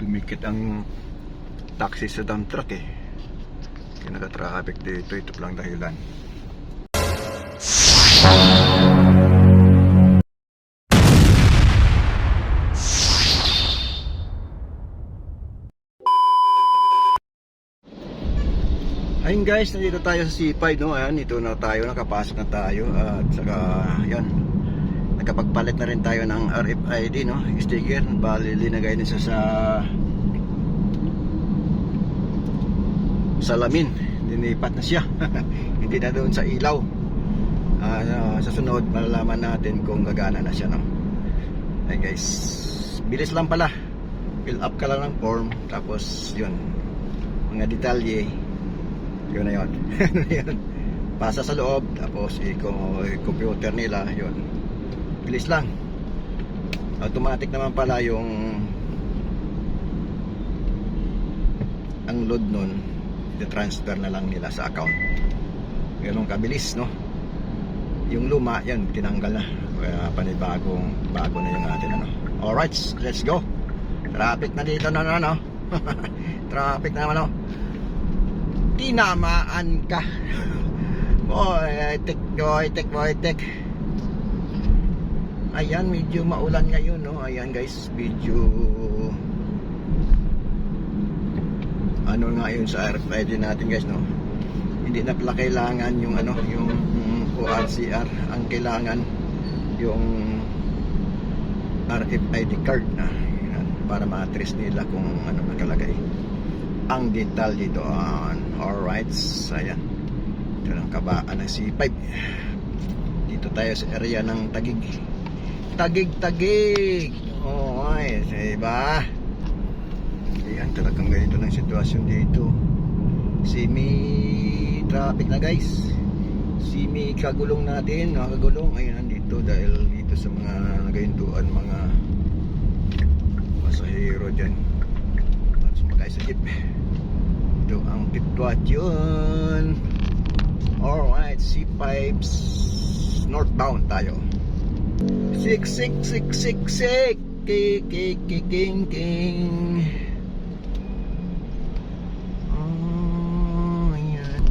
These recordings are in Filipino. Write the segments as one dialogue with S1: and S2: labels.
S1: dumikit ang taxi sa dump truck eh. Kaya naka-traffic dito. Ito lang dahilan. Ayun guys, nandito tayo sa C5, no? Ayan, ito na tayo, nakapasok na tayo. At saka, yan, nakapagpalit na rin tayo ng RFID, no? Sticker. Bali, linagay din sa salamin. Dinipat na siya. Hindi na doon sa ilaw. Sa sunod, malalaman natin kung gagana na siya, no? Ayun guys, bilis lang pala. Fill up ka lang ng form. Tapos, yun, mga detalye. Yun na yun. Yun. Pasa sa loob. Tapos i-computer nila. Yun. Bilis lang. Automatic naman pala yung ang load nun, i-transfer na lang nila sa account. Ganun kabilis, no? Yung luma, yan, tinanggal na. Kaya bago na yung atin, ano. Alright, let's go. Traffic na dito, no? Traffic na naman, no? Tinamaan ka. Boytek. Ayan, medyo maulan ngayon, no? Ayan guys, medyo ano nga yun sa RFID natin guys, no? Hindi na pala kailangan yung ano, yung ORCR. Ang kailangan yung RFID card na para ma-trace nila kung ano nakalagay ang detalye doon. Alright, ayan, ito ng kabaan ng C5. Dito tayo sa area ng Taguig. Alright, diba? Ayan, talagang ganito ng sitwasyon dito. Semi-traffic na guys. Semi-kagulong natin. Nakagulong, ayan, dito dahil dito sa mga nagahintuan, mga pasahero dyan para sumakay sa jeep. Ito ang sitwasyon. Alright, C5 northbound tayo. 6666 king. Ayan.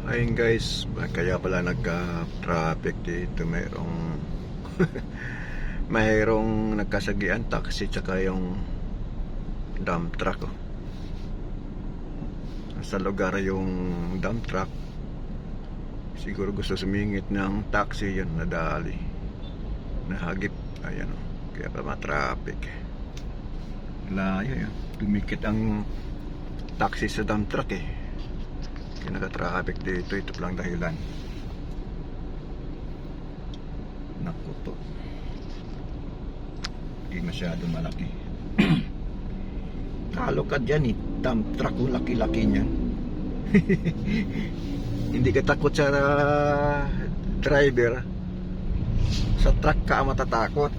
S1: Ayun guys, kaya pala nagka-traffic dito. Mayroong nagkasagian taxi tsaka yung dump truck. Oh. Sa lugar yung dump truck. Siguro gusto sumingit ng taxi, yun nadali. Nahagip. Ayan oh. Kaya pala traffic. Layo yun. Dumikit ang taxi sa dump truck eh. Kaya naka-traffic dito. Ito lang dahilan. Naku po. Hindi masyado malaki. Kalokad yan eh. Dump truck kung laki-laki niyan. Hindi ka takot sa driver. Sa truck ka matatakot.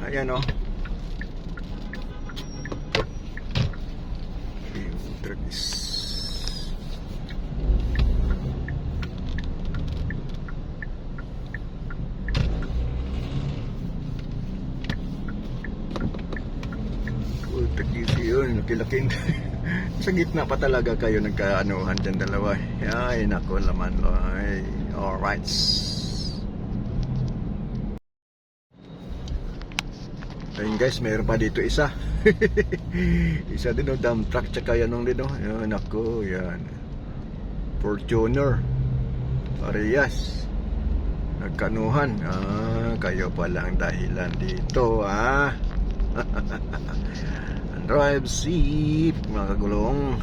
S1: Ayan o. Yung truck is yun, laki-laki. Sa gitna pa talaga kayo nagkaanuhan dyan dalawa. Ay, nako laman. Ay, alright. Ayun guys, mayroon pa dito isa. Isa din o, dump truck tsaka yan nung din o. Yan, nako, yan. Fortuner. Arias. Nagkanuhan. Kayo pala ang dahilan dito, Drive safe, mga kagulong.